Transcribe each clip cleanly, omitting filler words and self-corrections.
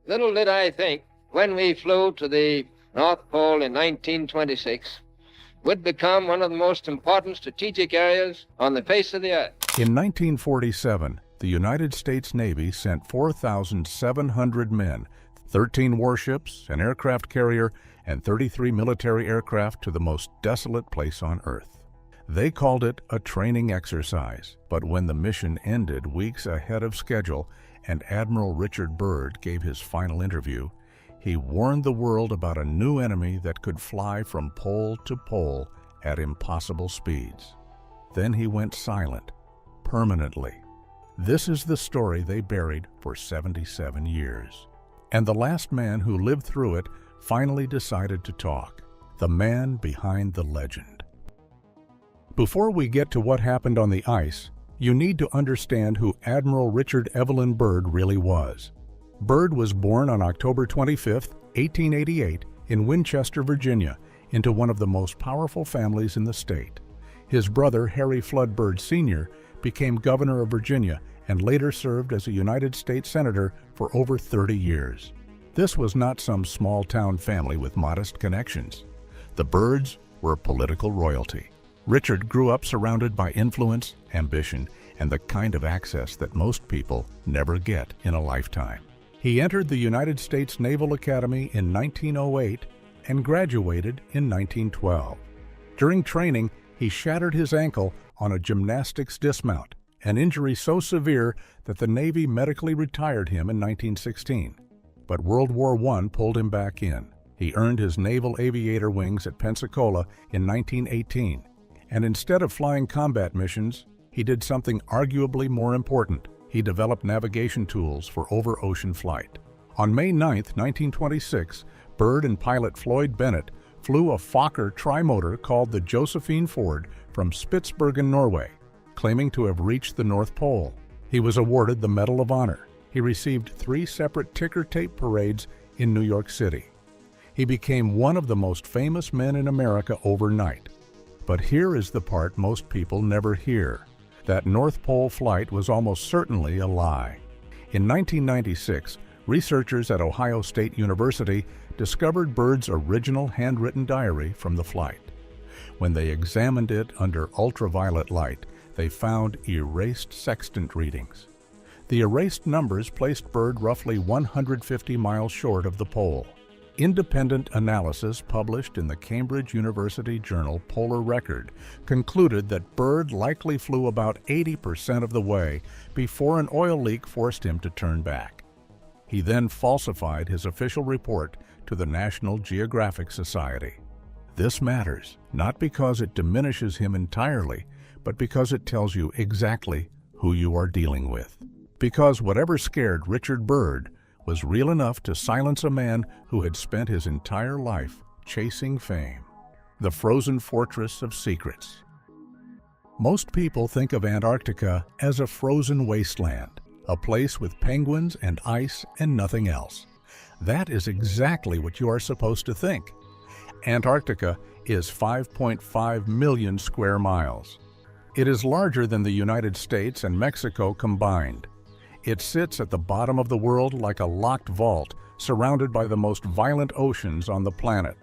Little did I think, when we flew to the North Pole in 1926, would become one of the most important strategic areas on the face of the Earth. In 1947, the United States Navy sent 4,700 men, 13 warships, an aircraft carrier, and 33 military aircraft to the most desolate place on Earth. They called it a training exercise, but when the mission ended weeks ahead of schedule and Admiral Richard Byrd gave his final interview, he warned the world about a new enemy that could fly from pole to pole at impossible speeds. Then he went silent, permanently. This is the story they buried for 77 years. And the last man who lived through it finally decided to talk, the man behind the legend. Before we get to what happened on the ice, you need to understand who Admiral Richard Evelyn Byrd really was. Byrd was born on October 25, 1888, in Winchester, Virginia, into one of the most powerful families in the state. His brother, Harry Flood Byrd Sr., became governor of Virginia and later served as a United States Senator for over 30 years. This was not some small-town family with modest connections. The Byrds were political royalty. Richard grew up surrounded by influence, ambition, and the kind of access that most people never get in a lifetime. He entered the United States Naval Academy in 1908 and graduated in 1912. During training, he shattered his ankle on a gymnastics dismount, an injury so severe that the Navy medically retired him in 1916. But World War I pulled him back in. He earned his naval aviator wings at Pensacola in 1918, and instead of flying combat missions, he did something arguably more important. He developed navigation tools for over-ocean flight. On May 9, 1926, Byrd and pilot Floyd Bennett flew a Fokker trimotor called the Josephine Ford from Spitsbergen, Norway, claiming to have reached the North Pole. He was awarded the Medal of Honor. He received 3 separate ticker tape parades in New York City. He became one of the most famous men in America overnight. But here is the part most people never hear. That North Pole flight was almost certainly a lie. In 1996, researchers at Ohio State University discovered Byrd's original handwritten diary from the flight. When they examined it under ultraviolet light, they found erased sextant readings. The erased numbers placed Byrd roughly 150 miles short of the pole. Independent analysis published in the Cambridge University journal Polar Record concluded that Byrd likely flew about 80% of the way before an oil leak forced him to turn back. He then falsified his official report to the National Geographic Society. This matters, not because it diminishes him entirely, but because it tells you exactly who you are dealing with. Because whatever scared Richard Byrd was real enough to silence a man who had spent his entire life chasing fame. The frozen fortress of secrets. Most people think of Antarctica as a frozen wasteland, a place with penguins and ice and nothing else. That is exactly what you are supposed to think. Antarctica is 5.5 million square miles. It is larger than the United States and Mexico combined. It sits at the bottom of the world like a locked vault, surrounded by the most violent oceans on the planet.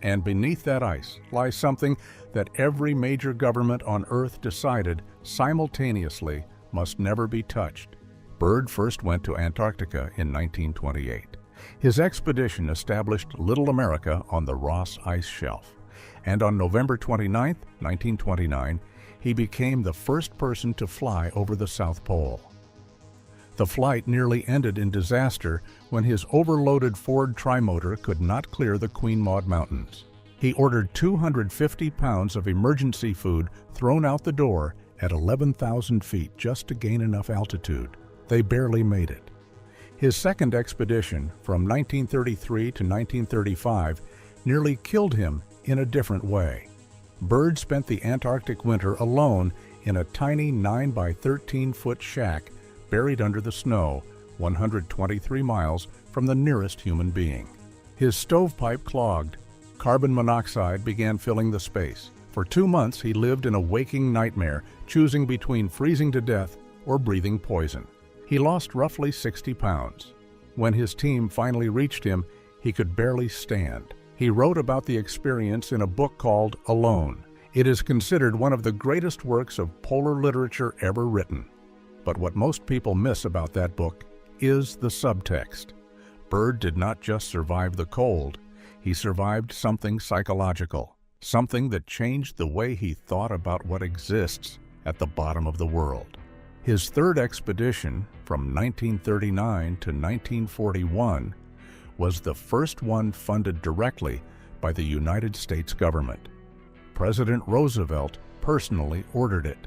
And beneath that ice lies something that every major government on Earth decided simultaneously must never be touched. Byrd first went to Antarctica in 1928. His expedition established Little America on the Ross Ice Shelf. And on November 29, 1929, he became the first person to fly over the South Pole. The flight nearly ended in disaster when his overloaded Ford trimotor could not clear the Queen Maud Mountains. He ordered 250 pounds of emergency food thrown out the door at 11,000 feet just to gain enough altitude. They barely made it. His second expedition, from 1933 to 1935, nearly killed him in a different way. Byrd spent the Antarctic winter alone in a tiny 9 by 13-foot shack buried under the snow, 123 miles from the nearest human being. His stovepipe clogged. Carbon monoxide began filling the space. For 2 months, he lived in a waking nightmare, choosing between freezing to death or breathing poison. He lost roughly 60 pounds. When his team finally reached him, he could barely stand. He wrote about the experience in a book called Alone. It is considered one of the greatest works of polar literature ever written. But what most people miss about that book is the subtext. Byrd did not just survive the cold, he survived something psychological, something that changed the way he thought about what exists at the bottom of the world. His third expedition, from 1939 to 1941, was the first one funded directly by the United States government. President Roosevelt personally ordered it.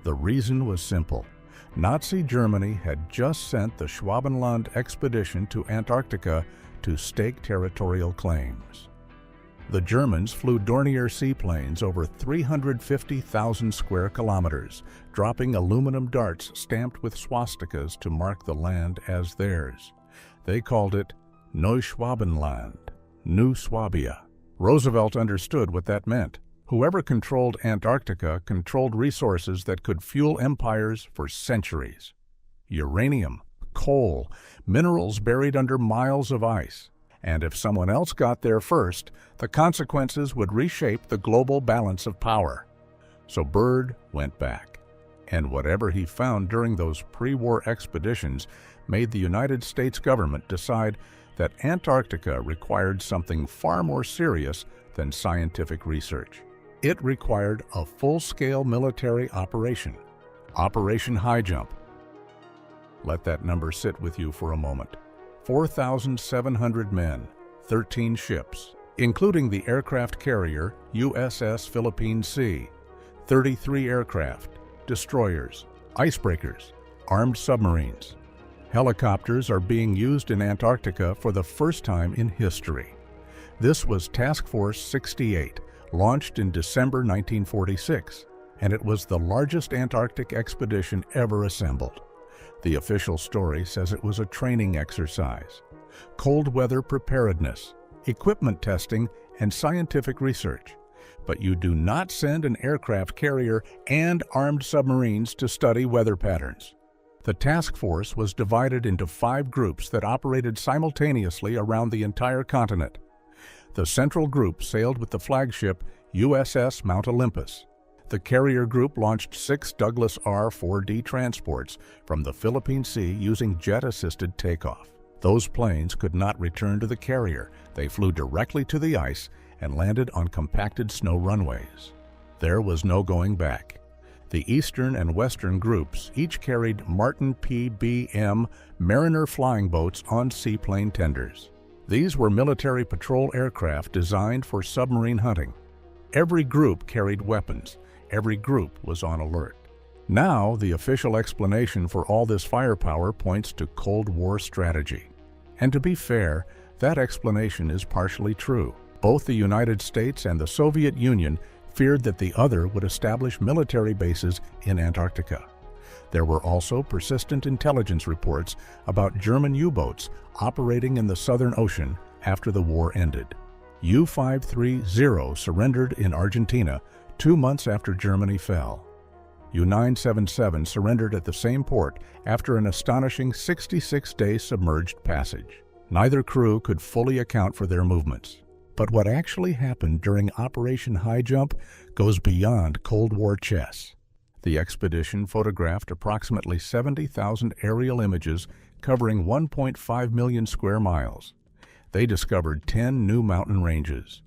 The reason was simple. Nazi Germany had just sent the Schwabenland expedition to Antarctica to stake territorial claims. The Germans flew Dornier seaplanes over 350,000 square kilometers, dropping aluminum darts stamped with swastikas to mark the land as theirs. They called it Neuschwabenland, New Swabia. Roosevelt understood what that meant. Whoever controlled Antarctica controlled resources that could fuel empires for centuries. Uranium, coal, minerals buried under miles of ice. And if someone else got there first, the consequences would reshape the global balance of power. So Byrd went back. And whatever he found during those pre-war expeditions made the United States government decide that Antarctica required something far more serious than scientific research. It required a full-scale military operation, Operation High Jump. Let that number sit with you for a moment. 4,700 men, 13 ships, including the aircraft carrier USS Philippine Sea, 33 aircraft, destroyers, icebreakers, armed submarines. Helicopters are being used in Antarctica for the first time in history. This was Task Force 68, launched in December 1946, and it was the largest Antarctic expedition ever assembled. The official story says it was a training exercise, cold weather preparedness, equipment testing, and scientific research. But you do not send an aircraft carrier and armed submarines to study weather patterns. The task force was divided into 5 groups that operated simultaneously around the entire continent. The central group sailed with the flagship USS Mount Olympus. The carrier group launched 6 Douglas R-4D transports from the Philippine Sea using jet-assisted takeoff. Those planes could not return to the carrier. They flew directly to the ice and landed on compacted snow runways. There was no going back. The eastern and western groups each carried Martin PBM Mariner flying boats on seaplane tenders. These were military patrol aircraft designed for submarine hunting. Every group carried weapons. Every group was on alert. Now, the official explanation for all this firepower points to Cold War strategy. And to be fair, that explanation is partially true. Both the United States and the Soviet Union feared that the other would establish military bases in Antarctica. There were also persistent intelligence reports about German U-boats operating in the Southern Ocean after the war ended. U-530 surrendered in Argentina 2 months after Germany fell. U-977 surrendered at the same port after an astonishing 66-day submerged passage. Neither crew could fully account for their movements. But what actually happened during Operation High Jump goes beyond Cold War chess. The expedition photographed approximately 70,000 aerial images covering 1.5 million square miles. They discovered 10 new mountain ranges.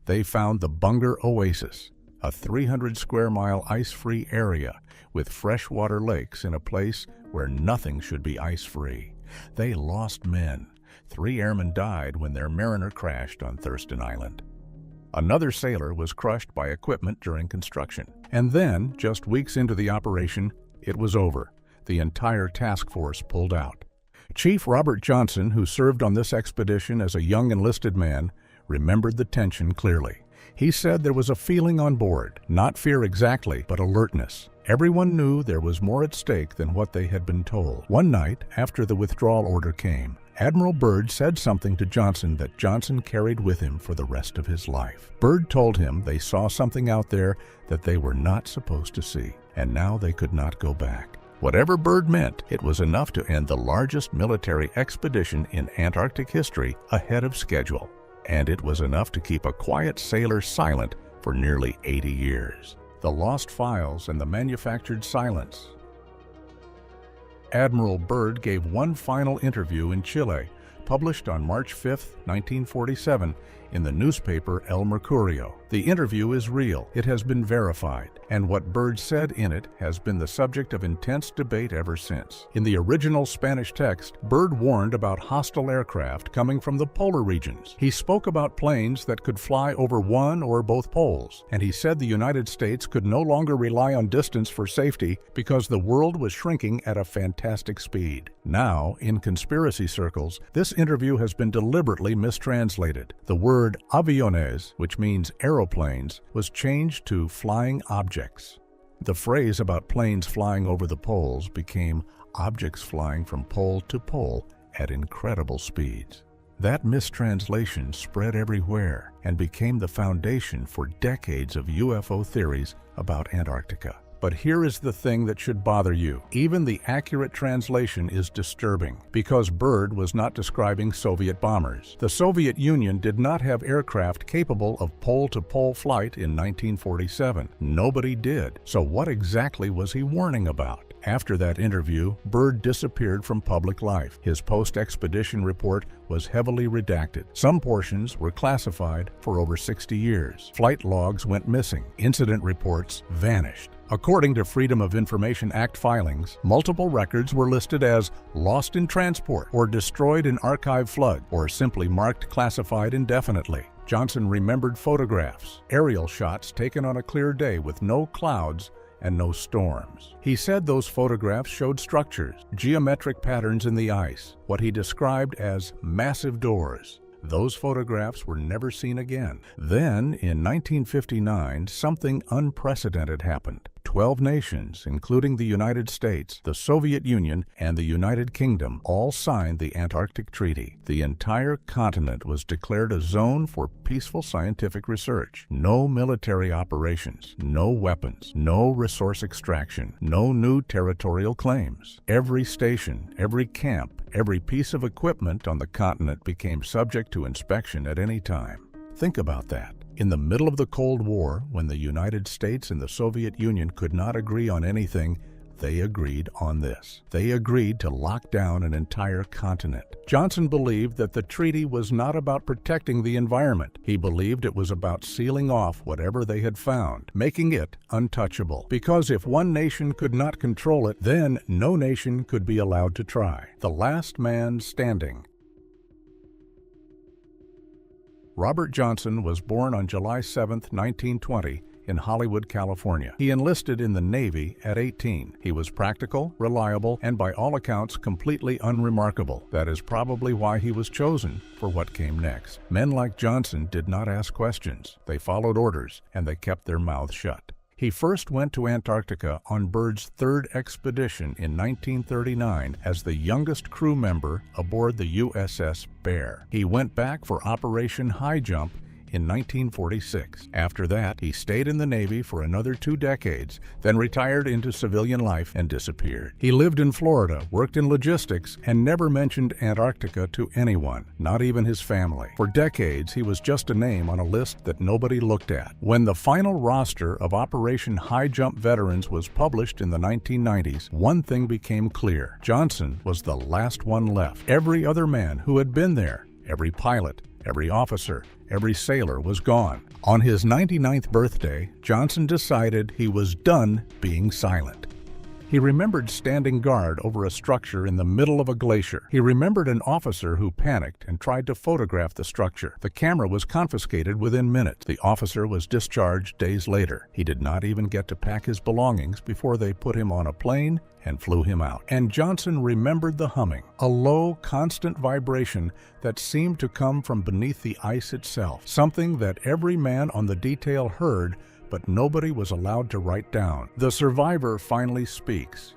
They found the Bunger Oasis, a 300-square-mile ice-free area with freshwater lakes in a place where nothing should be ice-free. They lost men. 3 airmen died when their Mariner crashed on Thurston Island. Another sailor was crushed by equipment during construction. And then, just weeks into the operation, it was over. The entire task force pulled out. Chief Robert Johnson, who served on this expedition as a young enlisted man, remembered the tension clearly. He said there was a feeling on board, not fear exactly, but alertness. Everyone knew there was more at stake than what they had been told. One night, after the withdrawal order came, Admiral Byrd said something to Johnson that Johnson carried with him for the rest of his life. Byrd told him they saw something out there that they were not supposed to see, and now they could not go back. Whatever Byrd meant, it was enough to end the largest military expedition in Antarctic history ahead of schedule. And it was enough to keep a quiet sailor silent for nearly 80 years. The lost files and the manufactured silence. Admiral Byrd gave one final interview in Chile, published on March 5, 1947, in the newspaper El Mercurio. The interview is real. It has been verified, and what Byrd said in it has been the subject of intense debate ever since. In the original Spanish text, Byrd warned about hostile aircraft coming from the polar regions. He spoke about planes that could fly over one or both poles, and he said the United States could no longer rely on distance for safety because the world was shrinking at a fantastic speed. Now, in conspiracy circles, this interview has been deliberately mistranslated. The word aviones, which means aeroplanes, was changed to flying objects. The phrase about planes flying over the poles became objects flying from pole to pole at incredible speeds. That mistranslation spread everywhere and became the foundation for decades of UFO theories about Antarctica. But here is the thing that should bother you. Even the accurate translation is disturbing, because Byrd was not describing Soviet bombers. The Soviet Union did not have aircraft capable of pole-to-pole flight in 1947. Nobody did. So what exactly was he warning about? After that interview, Byrd disappeared from public life. His post-expedition report was heavily redacted. Some portions were classified for over 60 years. Flight logs went missing. Incident reports vanished. According to Freedom of Information Act filings, multiple records were listed as lost in transport or destroyed in archive flood or simply marked classified indefinitely. Johnson remembered photographs, aerial shots taken on a clear day with no clouds and no storms. He said those photographs showed structures, geometric patterns in the ice, what he described as massive doors. Those photographs were never seen again. Then, in 1959, something unprecedented happened. 12 nations, including the United States, the Soviet Union, and the United Kingdom, all signed the Antarctic Treaty. The entire continent was declared a zone for peaceful scientific research. No military operations, no weapons, no resource extraction, no new territorial claims. Every station, every camp, every piece of equipment on the continent became subject to inspection at any time. Think about that. In the middle of the Cold War, when the United States and the Soviet Union could not agree on anything, they agreed on this. They agreed to lock down an entire continent. Johnson believed that the treaty was not about protecting the environment. He believed it was about sealing off whatever they had found, making it untouchable. Because if one nation could not control it, then no nation could be allowed to try. The last man standing. Robert Johnson was born on July 7, 1920, in Hollywood, California. He enlisted in the Navy at 18. He was practical, reliable, and by all accounts completely unremarkable. That is probably why he was chosen for what came next. Men like Johnson did not ask questions. They followed orders, and they kept their mouths shut. He first went to Antarctica on Byrd's third expedition in 1939 as the youngest crew member aboard the USS Bear. He went back for Operation High Jump in 1946. After that, he stayed in the Navy for another 2 decades, then retired into civilian life and disappeared. He lived in Florida, worked in logistics, and never mentioned Antarctica to anyone, not even his family. For decades, he was just a name on a list that nobody looked at. When the final roster of Operation High Jump veterans was published in the 1990s, one thing became clear. Johnson was the last one left. Every other man who had been there, every pilot, every officer, every sailor was gone. On his 99th birthday, Johnson decided he was done being silent. He remembered standing guard over a structure in the middle of a glacier. He remembered an officer who panicked and tried to photograph the structure. The camera was confiscated within minutes. The officer was discharged days later. He did not even get to pack his belongings before they put him on a plane and flew him out. And Johnson remembered the humming, a low, constant vibration that seemed to come from beneath the ice itself, something that every man on the detail heard, but nobody was allowed to write down. The survivor finally speaks.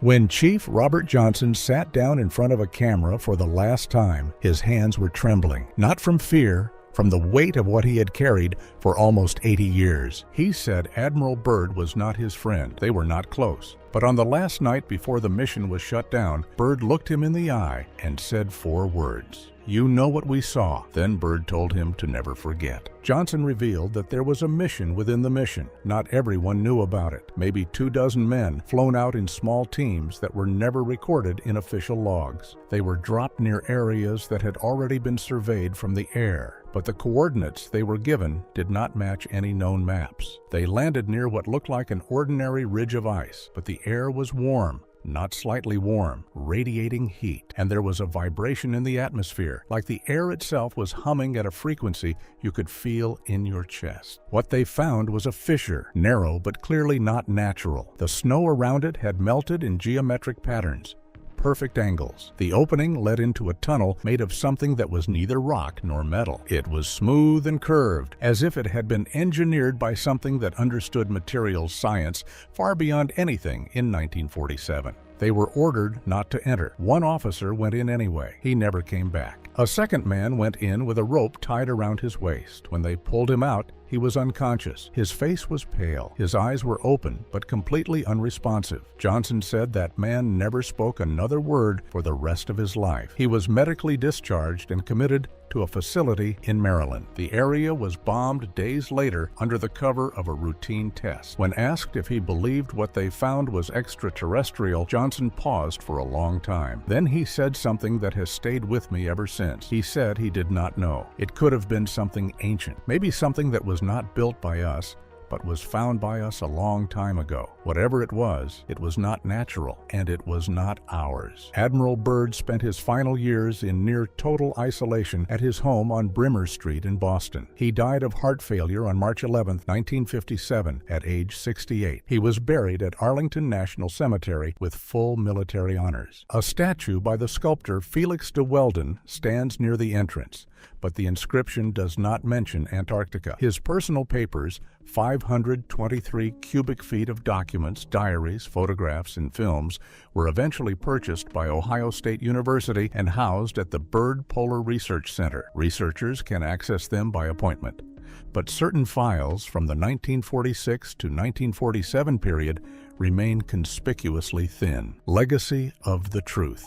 When Chief Robert Johnson sat down in front of a camera for the last time, his hands were trembling, not from fear, from the weight of what he had carried for almost 80 years. He said Admiral Byrd was not his friend. They were not close. But on the last night before the mission was shut down, Byrd looked him in the eye and said 4 words. "You know what we saw." Then Byrd told him to never forget. Johnson revealed that there was a mission within the mission. Not everyone knew about it. Maybe 24 men flown out in small teams that were never recorded in official logs. They were dropped near areas that had already been surveyed from the air, but the coordinates they were given did not match any known maps. They landed near what looked like an ordinary ridge of ice, but the air was warm. Not slightly warm, radiating heat, and there was a vibration in the atmosphere, like the air itself was humming at a frequency you could feel in your chest. What they found was a fissure, narrow but clearly not natural. The snow around it had melted in geometric patterns, perfect angles. The opening led into a tunnel made of something that was neither rock nor metal. It was smooth and curved, as if it had been engineered by something that understood materials science far beyond anything in 1947. They were ordered not to enter. One officer went in anyway. He never came back. A second man went in with a rope tied around his waist. When they pulled him out, he was unconscious. His face was pale. His eyes were open, but completely unresponsive. Johnson said that man never spoke another word for the rest of his life. He was medically discharged and committed to a facility in Maryland. The area was bombed days later under the cover of a routine test. When asked if he believed what they found was extraterrestrial, Johnson paused for a long time. Then he said something that has stayed with me ever since. He said he did not know. It could have been something ancient, maybe something that was not built by us, but was found by us a long time ago. Whatever it was not natural, and it was not ours. Admiral Byrd spent his final years in near total isolation at his home on Brimmer Street in Boston. He died of heart failure on March 11, 1957, at age 68. He was buried at Arlington National Cemetery with full military honors. A statue by the sculptor Felix de Weldon stands near the entrance, but the inscription does not mention Antarctica. His personal papers, 523 cubic feet of documents, diaries, photographs, and films, were eventually purchased by Ohio State University and housed at the Byrd Polar Research Center. Researchers can access them by appointment. But certain files from the 1946 to 1947 period remain conspicuously thin. Legacy of the Truth.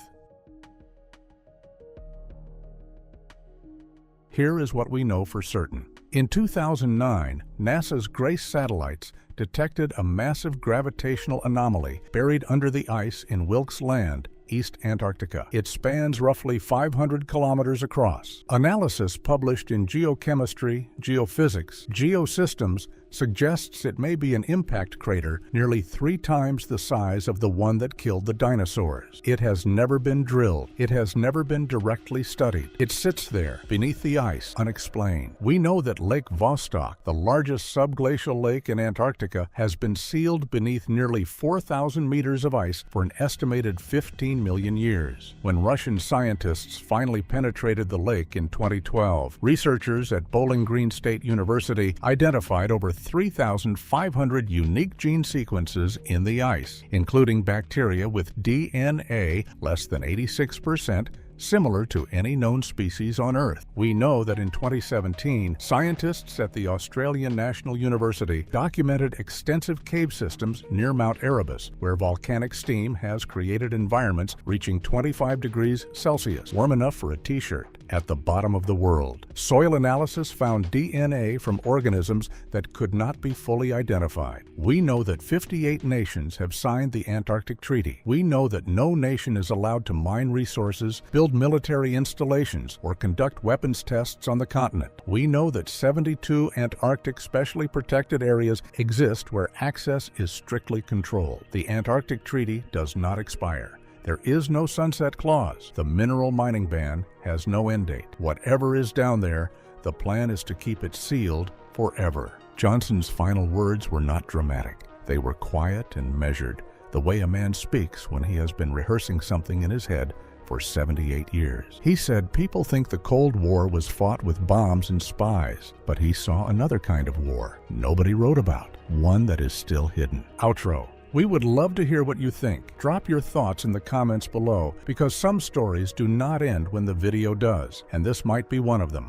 Here is what we know for certain. In 2009, NASA's GRACE satellites detected a massive gravitational anomaly buried under the ice in Wilkes Land, East Antarctica. It spans roughly 500 kilometers across. Analysis published in Geochemistry, Geophysics, Geosystems suggests it may be an impact crater nearly 3 times the size of the one that killed the dinosaurs. It has never been drilled. It has never been directly studied. It sits there, beneath the ice, unexplained. We know that Lake Vostok, the largest subglacial lake in Antarctica, has been sealed beneath nearly 4,000 meters of ice for an estimated 15 million years. When Russian scientists finally penetrated the lake in 2012, researchers at Bowling Green State University identified over 3,500 unique gene sequences in the ice, including bacteria with DNA less than 86%, similar to any known species on Earth. We know that in 2017, scientists at the Australian National University documented extensive cave systems near Mount Erebus, where volcanic steam has created environments reaching 25 degrees Celsius, warm enough for a t-shirt, at the bottom of the world. Soil analysis found DNA from organisms that could not be fully identified. We know that 58 nations have signed the Antarctic Treaty. We know that no nation is allowed to mine resources, build military installations, or conduct weapons tests on the continent. We know that 72 Antarctic specially protected areas exist where access is strictly controlled. The Antarctic Treaty does not expire. There is no sunset clause. The mineral mining ban has no end date. Whatever is down there, the plan is to keep it sealed forever. Johnson's final words were not dramatic. They were quiet and measured, the way a man speaks when he has been rehearsing something in his head for 78 years. He said people think the Cold War was fought with bombs and spies, but he saw another kind of war nobody wrote about, one that is still hidden. Outro. We would love to hear what you think. Drop your thoughts in the comments below, because some stories do not end when the video does, and this might be one of them.